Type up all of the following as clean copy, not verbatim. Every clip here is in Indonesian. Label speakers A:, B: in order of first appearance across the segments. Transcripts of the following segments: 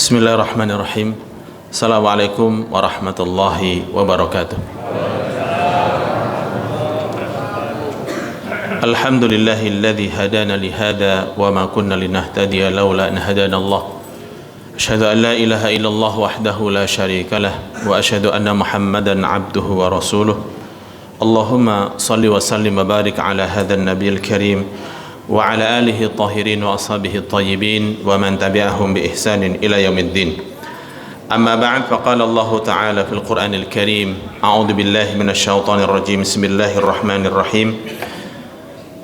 A: Bismillahirrahmanirrahim. Assalamualaikum warahmatullahi wabarakatuh. Alhamdulillahilladzi hadana lihada wa ma kunna linahtadiya laula an hadana Allah. Asyhadu an la ilaha illallah wahdahu la syarika lah wa asyhadu anna Muhammadan abduhu wa rasuluh. Allahumma salli wa sallim wa barik ala hadzal nabiyil karim wa ala alihi tahirin wa ashabihi tayyibin wa man tabi'ahum bi ihsanin ila yaumiddin. Amma ba'd, faqala Allah ta'ala fil Qur'anil Karim, a'udzu billahi minasy syaithanir rajim. Bismillahirrahmanirrahim.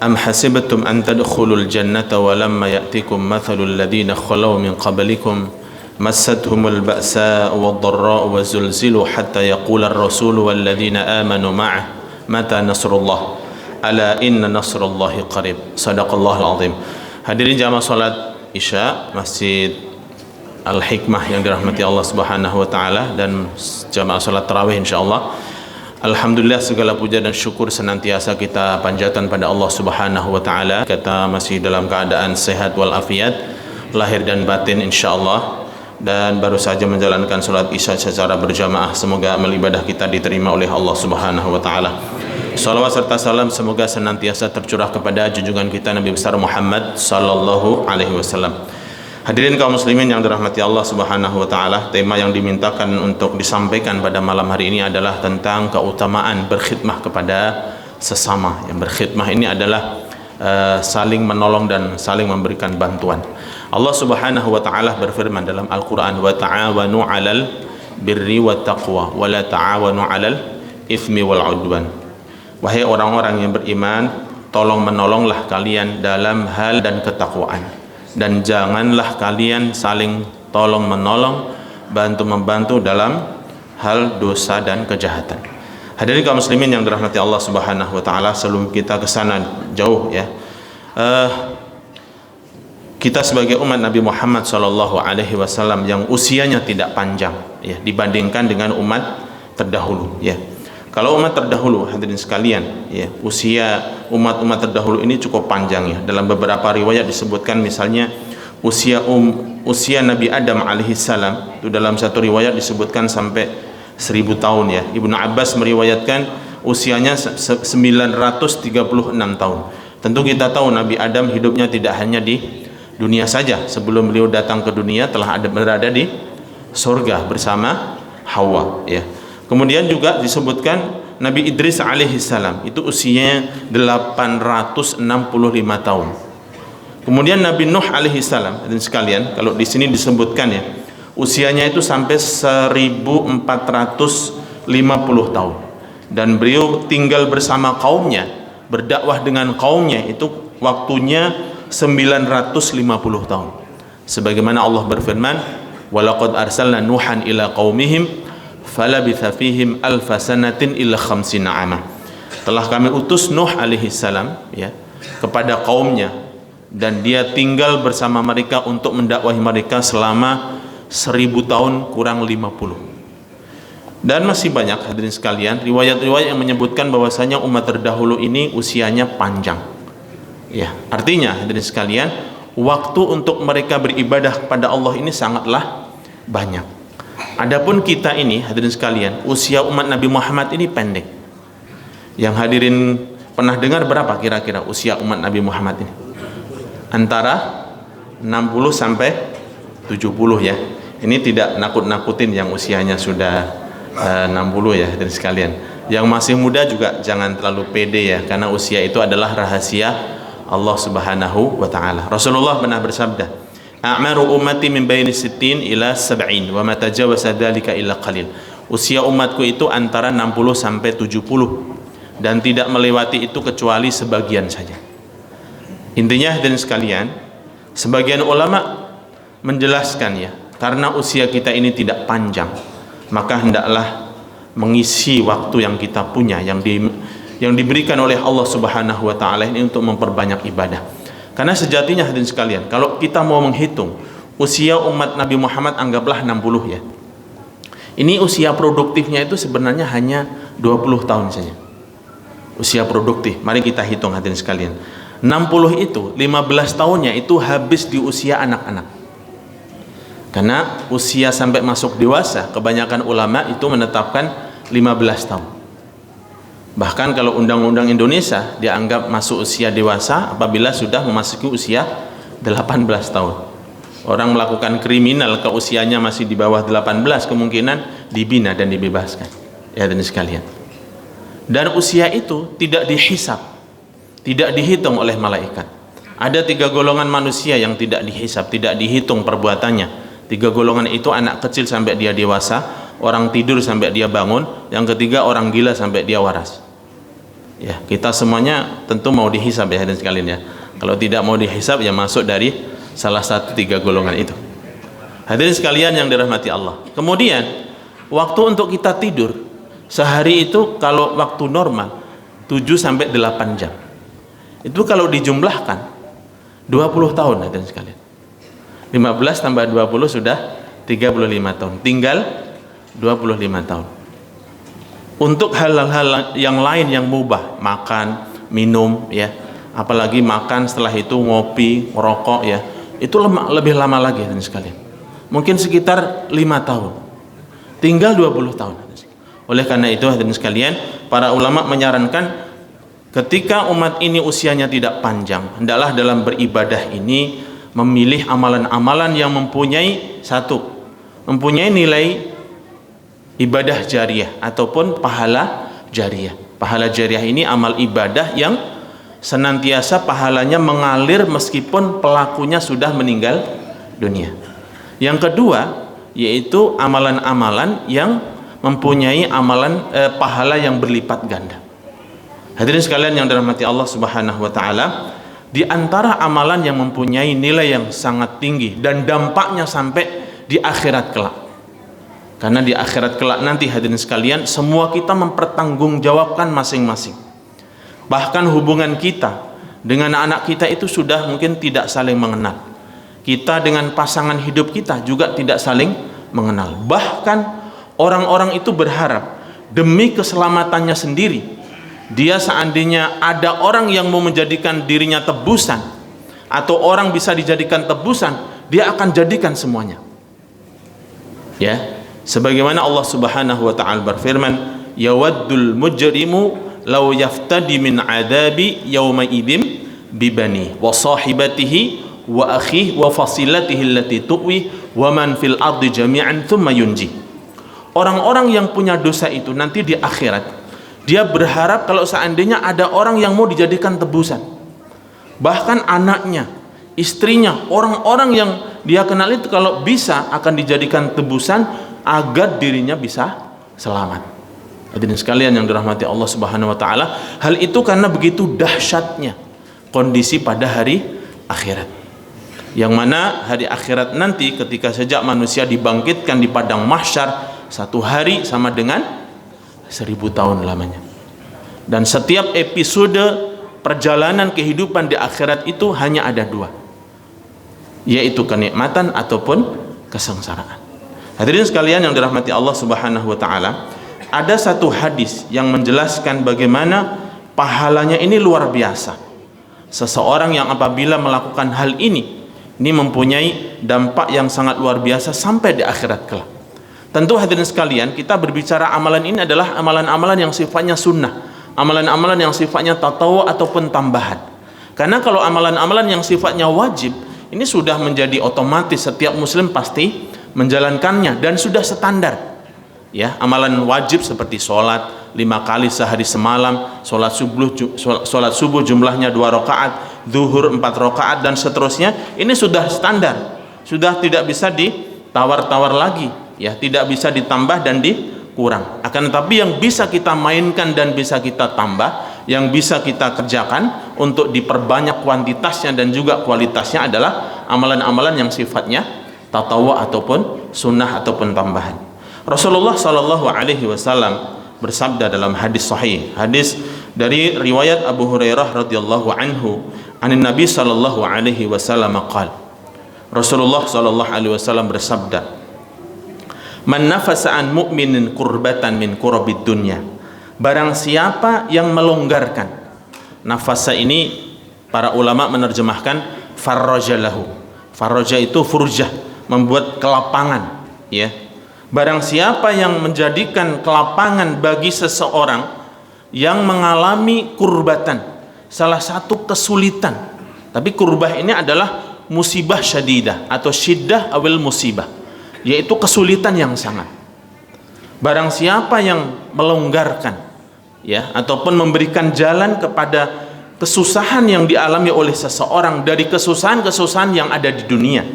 A: Am hasibtum an tadkhulul jannata wa lamma ya'tikum mathalul ladzina khalaw min qablikum massathumul ba'sa'u wad-dharra'u wa zulzilu hatta yaqula ar-rasulu wal ladzina amanu ma'ah mata nasrullah ala inna nasrullahi qarib. Sadaqallahul azim. Hadirin jamaah salat Isya Masjid Al-Hikmah yang dirahmati Allah Subhanahu wa taala dan jamaah salat tarawih insyaallah. Alhamdulillah, segala puja dan syukur senantiasa kita panjatkan pada Allah Subhanahu wa taala. Kita masih dalam keadaan sehat walafiat lahir dan batin insyaallah, dan baru saja menjalankan salat Isya secara berjamaah. Semoga amal ibadah kita diterima oleh Allah Subhanahu wa taala. Salawat serta salam semoga senantiasa tercurah kepada junjungan kita Nabi besar Muhammad sallallahu alaihi wasallam. Hadirin kaum muslimin yang dirahmati Allah Subhanahu wa taala, tema yang dimintakan untuk disampaikan pada malam hari ini adalah tentang keutamaan berkhidmah kepada sesama. Yang berkhidmah ini adalah saling menolong dan saling memberikan bantuan. Allah Subhanahu wa taala berfirman dalam Al-Qur'an, "Wa ta'awanu 'alal birri wat taqwa wa la ta'awanu 'alal itsmi wal 'udwan." Wahai orang-orang yang beriman, tolong menolonglah kalian dalam hal dan ketakwaan, dan janganlah kalian saling tolong menolong, bantu membantu dalam hal dosa dan kejahatan. Hadirin kaum muslimin yang dirahmati Allah Subhanahu wa taala, sebelum kita ke sana jauh ya, kita sebagai umat Nabi Muhammad sallallahu alaihi wasallam yang usianya tidak panjang ya dibandingkan dengan umat terdahulu ya. Kalau umat terdahulu, hadirin sekalian, ya, usia umat-umat terdahulu ini cukup panjang ya. Dalam beberapa riwayat disebutkan misalnya usia Nabi Adam alaihissalam itu dalam satu riwayat disebutkan sampai 1000 tahun ya. Ibnu Abbas meriwayatkan usianya 936 tahun. Tentu kita tahu Nabi Adam hidupnya tidak hanya di dunia saja. Sebelum beliau datang ke dunia telah berada di surga bersama Hawa ya. Kemudian juga disebutkan Nabi Idris alaihissalam itu usianya 865 tahun. Kemudian Nabi Nuh alaihissalam, dan sekalian kalau di sini disebutkan ya usianya itu sampai 1450 tahun, dan beliau tinggal bersama kaumnya, berdakwah dengan kaumnya itu waktunya 950 tahun. Sebagaimana Allah berfirman, "Walaqad arsalna Nuhan ila qaumihim falabitha fihim alfa sanatin illa khamsina amah." Telah kami utus Nuh alaihissalam ya kepada kaumnya, dan dia tinggal bersama mereka untuk mendakwahi mereka selama 1000 tahun kurang 50. Dan masih banyak hadirin sekalian riwayat-riwayat yang menyebutkan bahwasanya umat terdahulu ini usianya panjang ya. Artinya hadirin sekalian, waktu untuk mereka beribadah kepada Allah ini sangatlah banyak. Adapun kita ini hadirin sekalian, usia umat Nabi Muhammad ini pendek. Yang hadirin pernah dengar berapa kira-kira usia umat Nabi Muhammad ini? Antara 60 sampai 70 ya. Ini tidak nakut-nakutin yang usianya sudah 60 ya hadirin sekalian. Yang masih muda juga jangan terlalu pede ya, karena usia itu adalah rahasia Allah Subhanahu wa taala. Rasulullah pernah bersabda, "A'maru ummati min baini sittin ila sab'in wa ma tajawaza dzalika illa qalil." Usia umatku itu antara 60 sampai 70 dan tidak melewati itu kecuali sebagian saja. Intinya hadirin sekalian, sebagian ulama menjelaskan ya, karena usia kita ini tidak panjang, maka hendaklah mengisi waktu yang kita punya yang diberikan oleh Allah Subhanahu wa taala ini untuk memperbanyak ibadah. Karena sejatinya hadirin sekalian, kalau kita mau menghitung usia umat Nabi Muhammad anggaplah 60 ya. Ini usia produktifnya itu sebenarnya hanya 20 tahun saja. Usia produktif. Mari kita hitung hadirin sekalian. 60 itu 15 tahunnya itu habis di usia anak-anak. Karena usia sampai masuk dewasa, kebanyakan ulama itu menetapkan 15 tahun. Bahkan kalau undang-undang Indonesia dianggap masuk usia dewasa apabila sudah memasuki usia 18 tahun. Orang melakukan kriminal ke usianya masih di bawah 18 kemungkinan dibina dan dibebaskan. Ya dan sekalian. Dan usia itu tidak dihisab, tidak dihitung oleh malaikat. Ada 3 golongan manusia yang tidak dihisab, tidak dihitung perbuatannya. 3 golongan itu anak kecil sampai dia dewasa, orang tidur sampai dia bangun, yang ketiga orang gila sampai dia waras. Ya, kita semuanya tentu mau dihisab ya dan sekalian ya. Kalau tidak mau dihisab ya masuk dari salah satu 3 golongan itu. Hadirin sekalian yang dirahmati Allah. Kemudian waktu untuk kita tidur sehari itu kalau waktu normal 7 sampai 8 jam. Itu kalau dijumlahkan 20 tahun hadirin sekalian. 15 tambah 20 sudah 35 tahun. Tinggal 25 tahun. Untuk hal-hal yang lain yang mubah, makan, minum ya. Apalagi makan setelah itu ngopi, merokok ya. Itu lebih lama lagi hadirin sekalian. Mungkin sekitar 5 tahun. Tinggal 20 tahun. Oleh karena itu hadirin sekalian, para ulama menyarankan ketika umat ini usianya tidak panjang, hendaklah dalam beribadah ini memilih amalan-amalan yang mempunyai mempunyai nilai ibadah jariah ataupun pahala jariah. Pahala jariah ini amal ibadah yang senantiasa pahalanya mengalir meskipun pelakunya sudah meninggal dunia. Yang kedua yaitu amalan-amalan yang mempunyai pahala yang berlipat ganda. Hadirin sekalian yang dirahmati Allah Subhanahu wa taala, di antara amalan yang mempunyai nilai yang sangat tinggi dan dampaknya sampai di akhirat kelak. Karena di akhirat kelak nanti hadirin sekalian, semua kita mempertanggungjawabkan masing-masing. Bahkan hubungan kita dengan anak kita itu sudah mungkin tidak saling mengenal. Kita dengan pasangan hidup kita juga tidak saling mengenal. Bahkan orang-orang itu berharap demi keselamatannya sendiri, dia seandainya ada orang yang mau menjadikan dirinya tebusan atau orang bisa dijadikan tebusan, dia akan jadikan semuanya. Ya, sebagaimana Allah Subhanahu wa taala berfirman, yawaddul mujrimu law yaftadi min adabi yauma idzin bibani wa sahibatihi wa akhihi wa fasilatihi allati tuwi wa man fil ardi jami'an thumma yunji. Orang-orang yang punya dosa itu nanti di akhirat dia berharap kalau seandainya ada orang yang mau dijadikan tebusan. Bahkan anaknya, istrinya, orang-orang yang dia kenal itu kalau bisa akan dijadikan tebusan agar dirinya bisa selamat. Hadirin sekalian yang dirahmati Allah Subhanahu wa taala, hal itu karena begitu dahsyatnya kondisi pada hari akhirat. Yang mana hari akhirat nanti ketika sejak manusia dibangkitkan di padang mahsyar, 1 hari sama dengan 1000 tahun lamanya. Dan setiap episode perjalanan kehidupan di akhirat itu hanya ada 2, yaitu kenikmatan ataupun kesengsaraan. Hadirin sekalian yang dirahmati Allah Subhanahu wa taala, ada satu hadis yang menjelaskan bagaimana pahalanya ini luar biasa. Seseorang yang apabila melakukan hal ini mempunyai dampak yang sangat luar biasa sampai di akhirat kelak. Tentu hadirin sekalian, kita berbicara amalan ini adalah amalan-amalan yang sifatnya sunnah, amalan-amalan yang sifatnya tatawu ataupun tambahan. Karena kalau amalan-amalan yang sifatnya wajib, ini sudah menjadi otomatis setiap muslim pasti menjalankannya dan sudah standar. Ya, amalan wajib seperti sholat 5 kali sehari semalam, sholat subuh jumlahnya 2 rakaat, zuhur 4 rakaat dan seterusnya, ini sudah standar, sudah tidak bisa ditawar-tawar lagi. Ya, tidak bisa ditambah dan dikurang. Akan tetapi yang bisa kita mainkan dan bisa kita tambah, yang bisa kita kerjakan untuk diperbanyak kuantitasnya dan juga kualitasnya adalah amalan-amalan yang sifatnya tatawu ataupun sunnah ataupun tambahan. Rasulullah sallallahu alaihi wasallam bersabda dalam hadis sahih, hadis dari riwayat Abu Hurairah radhiyallahu anhu, anin Nabi sallallahu alaihi wasallam qala, Rasulullah sallallahu alaihi wasallam bersabda, man nafasa an mu'minin kurbatan min kurabid dunya, barang siapa yang melonggarkan. Nafasa ini para ulama menerjemahkan farraja lahu. Farraja itu furjah, membuat kelapangan, ya. Barang siapa yang menjadikan kelapangan bagi seseorang yang mengalami kurbatan, salah satu kesulitan. Tapi kurbah ini adalah musibah syadidah atau syiddah awil musibah, yaitu kesulitan yang sangat. Barang siapa yang melonggarkan, ya, ataupun memberikan jalan kepada kesusahan yang dialami oleh seseorang dari kesusahan-kesusahan yang ada di dunia,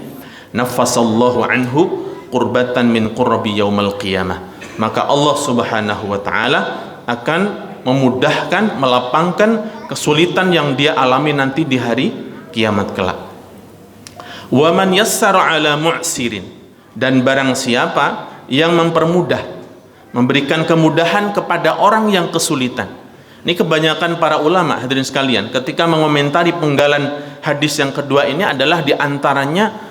A: nafasallahu anhu qurbatan min qurbi yaumal qiyamah, maka Allah subhanahu wa ta'ala akan memudahkan, melapangkan kesulitan yang dia alami nanti di hari kiamat kelak. Wa man yassara ala mu'sirin, dan barang siapa yang mempermudah, memberikan kemudahan kepada orang yang kesulitan. Ini kebanyakan para ulama, hadirin sekalian, ketika mengomentari penggalan hadis yang kedua ini adalah diantaranya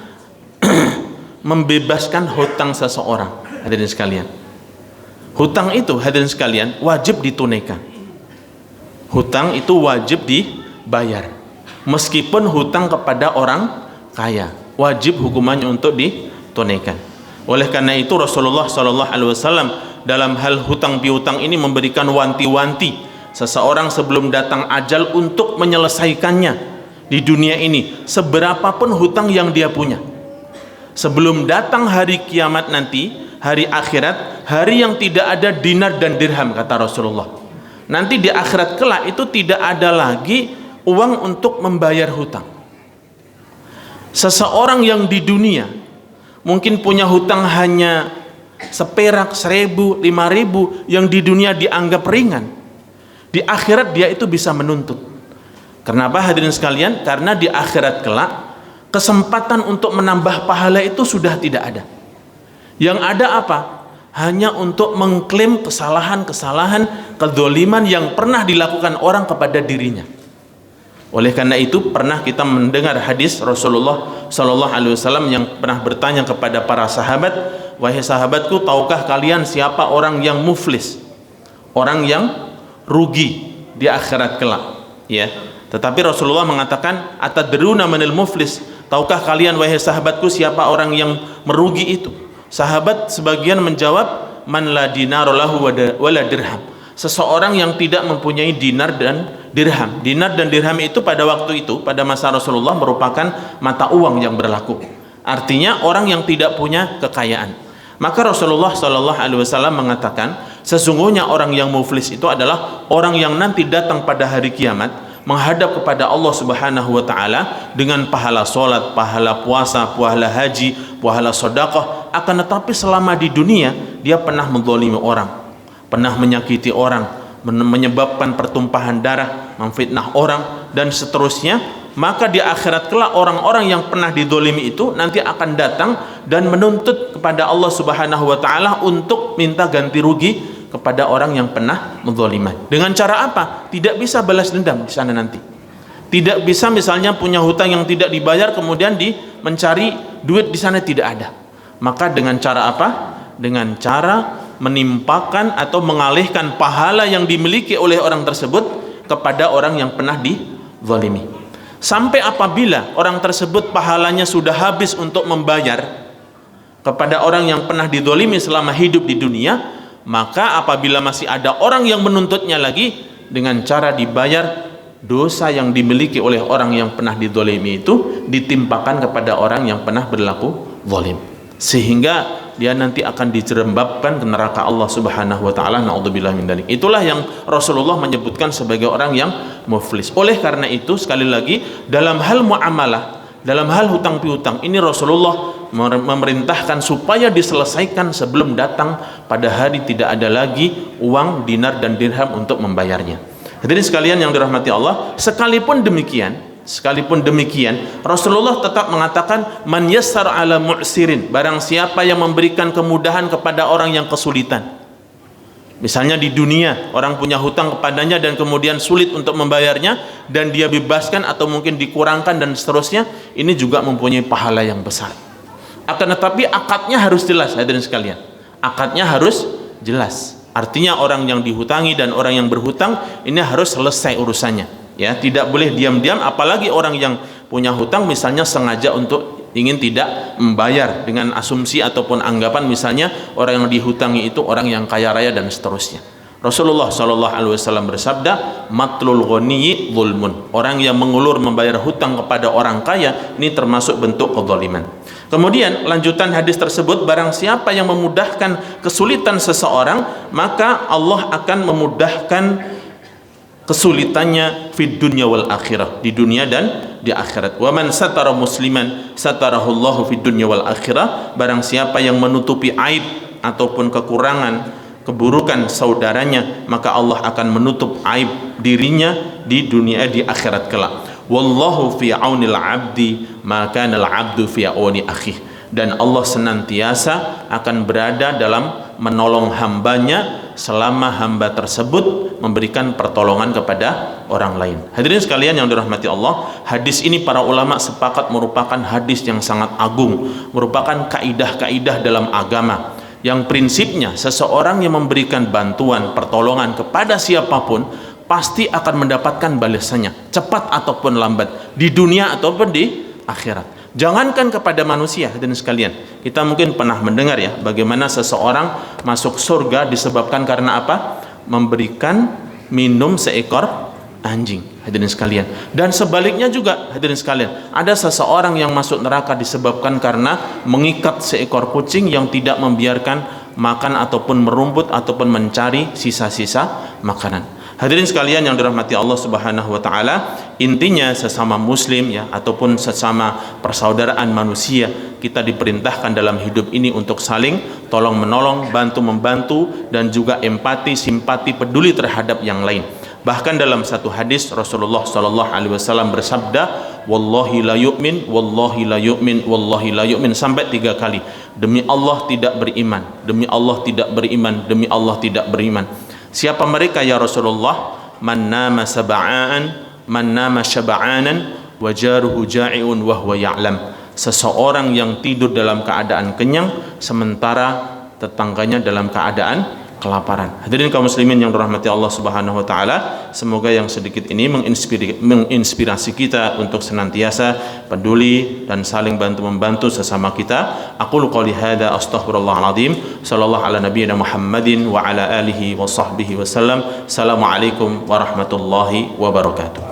A: membebaskan hutang seseorang. Hadirin sekalian, hutang itu, hadirin sekalian, wajib ditunaikan. Hutang itu wajib dibayar, meskipun hutang kepada orang kaya, wajib hukumannya untuk ditunaikan. Oleh karena itu Rasulullah SAW dalam hal hutang piutang ini memberikan wanti-wanti seseorang sebelum datang ajal untuk menyelesaikannya di dunia ini, seberapapun hutang yang dia punya. Sebelum datang hari kiamat nanti, hari akhirat, hari yang tidak ada dinar dan dirham, kata Rasulullah. Nanti di akhirat kelak itu tidak ada lagi uang untuk membayar hutang. Seseorang yang di dunia mungkin punya hutang hanya seperak, 1.000, 5.000, yang di dunia dianggap ringan, di akhirat dia itu bisa menuntut. Kenapa, hadirin sekalian? Karena di akhirat kelak kesempatan untuk menambah pahala itu sudah tidak ada. Yang ada apa? Hanya untuk mengklaim kesalahan-kesalahan, kezaliman yang pernah dilakukan orang kepada dirinya. Oleh karena itu pernah kita mendengar hadis Rasulullah SAW yang pernah bertanya kepada para sahabat, wahai sahabatku, tahukah kalian siapa orang yang muflis, orang yang rugi di akhirat kelak, ya. Tetapi Rasulullah mengatakan, atadruna manil muflis, tahukah kalian wahai sahabatku siapa orang yang merugi itu? Sahabat sebagian menjawab, man la dinar lahu wala dirham, seseorang yang tidak mempunyai dinar dan dirham. Dinar dan dirham itu pada waktu itu, pada masa Rasulullah, merupakan mata uang yang berlaku. Artinya orang yang tidak punya kekayaan. Maka Rasulullah SAW mengatakan, sesungguhnya orang yang muflis itu adalah orang yang nanti datang pada hari kiamat menghadap kepada Allah Subhanahu wa taala dengan pahala salat, pahala puasa, pahala haji, pahala sedekah, akan tetapi selama di dunia dia pernah menzalimi orang, pernah menyakiti orang, menyebabkan pertumpahan darah, memfitnah orang dan seterusnya. Maka di akhirat kelak orang-orang yang pernah dizalimi itu nanti akan datang dan menuntut kepada Allah Subhanahu wa taala untuk minta ganti rugi kepada orang yang pernah menzalimi. Dengan cara apa? Tidak bisa balas dendam di sana nanti. Tidak bisa misalnya punya hutang yang tidak dibayar kemudian mencari duit di sana, tidak ada. Maka dengan cara apa? Dengan cara menimpakan atau mengalihkan pahala yang dimiliki oleh orang tersebut kepada orang yang pernah dizalimi. Sampai apabila orang tersebut pahalanya sudah habis untuk membayar kepada orang yang pernah dizalimi selama hidup di dunia, maka apabila masih ada orang yang menuntutnya lagi, dengan cara dibayar dosa yang dimiliki oleh orang yang pernah dizalimi itu ditimpakan kepada orang yang pernah berlaku zalim, sehingga dia nanti akan dijerembabkan ke neraka Allah Subhanahu wa taala. Naudzubillah min dzalik. Itulah yang Rasulullah menyebutkan sebagai orang yang muflis. Oleh karena itu sekali lagi dalam hal muamalah, dalam hal hutang piutang ini Rasulullah memerintahkan supaya diselesaikan sebelum datang pada hari tidak ada lagi uang dinar dan dirham untuk membayarnya. Hadirin sekalian yang dirahmati Allah, sekalipun demikian Rasulullah tetap mengatakan, man yassar ala mu'sirin, barang siapa yang memberikan kemudahan kepada orang yang kesulitan. Misalnya di dunia orang punya hutang kepadanya dan kemudian sulit untuk membayarnya dan dia bebaskan atau mungkin dikurangkan dan seterusnya, ini juga mempunyai pahala yang besar. Akan tetapi akadnya harus jelas, hadirin sekalian. Akadnya harus jelas. Artinya orang yang dihutangi dan orang yang berhutang ini harus selesai urusannya, ya, tidak boleh diam-diam. Apalagi orang yang punya hutang misalnya sengaja untuk ingin tidak membayar dengan asumsi ataupun anggapan misalnya orang yang dihutangi itu orang yang kaya raya dan seterusnya. Rasulullah Shallallahu Alaihi Wasallam bersabda, matlul ghaniyyi zulmun. Orang yang mengulur membayar hutang kepada orang kaya ini termasuk bentuk kezaliman. Kemudian lanjutan hadis tersebut, barang siapa yang memudahkan kesulitan seseorang, maka Allah akan memudahkan kesulitannya fid dunya wal akhirah, di dunia dan di akhirat. Wa man satara musliman satarahullahu fid dunya wal akhirah. Barang siapa yang menutupi aib ataupun kekurangan, keburukan saudaranya, maka Allah akan menutup aib dirinya di dunia di akhirat kelak. Wallahu fi aunil abdi maka al abdu fi auni akhih. Dan Allah senantiasa akan berada dalam menolong hambanya selama hamba tersebut memberikan pertolongan kepada orang lain. Hadirin sekalian yang dirahmati Allah, hadis ini para ulama sepakat merupakan hadis yang sangat agung, merupakan kaidah-kaidah dalam agama yang prinsipnya seseorang yang memberikan bantuan pertolongan kepada siapapun pasti akan mendapatkan balasannya, cepat ataupun lambat, di dunia ataupun di akhirat. Jangankan kepada manusia, hadirin sekalian, kita mungkin pernah mendengar ya bagaimana seseorang masuk surga disebabkan karena apa? Memberikan minum seekor anjing, hadirin sekalian. Dan sebaliknya juga, hadirin sekalian, ada seseorang yang masuk neraka disebabkan karena mengikat seekor kucing yang tidak membiarkan makan ataupun merumput ataupun mencari sisa-sisa makanan. Hadirin sekalian yang dirahmati Allah Subhanahu wa taala, intinya sesama muslim ya ataupun sesama persaudaraan manusia, kita diperintahkan dalam hidup ini untuk saling tolong menolong, bantu membantu, dan juga empati, simpati, peduli terhadap yang lain. Bahkan dalam satu hadis Rasulullah Shallallahu Alaihi Wasallam bersabda, wallahi la yu'min, wallahi la yu'min, wallahi la yu'min, sampai 3 kali. Demi Allah tidak beriman, demi Allah tidak beriman, demi Allah tidak beriman. Siapa mereka ya Rasulullah? Man nama sab'an, man nama syab'anan, wa jaruhu ja'iun wa huwa ya'lam. Seseorang yang tidur dalam keadaan kenyang sementara tetangganya dalam keadaan kelaparan. Hadirin kaum muslimin yang dirahmati Allah Subhanahu wa taala, semoga yang sedikit ini menginspirasi kita untuk senantiasa peduli dan saling bantu membantu sesama kita. Aqulu qouli hadza astaghfirullahal azim. Sallallahu ala nabiyyina Muhammadin wa ala alihi wa sahbihi wasallam. Assalamualaikum warahmatullahi wabarakatuh.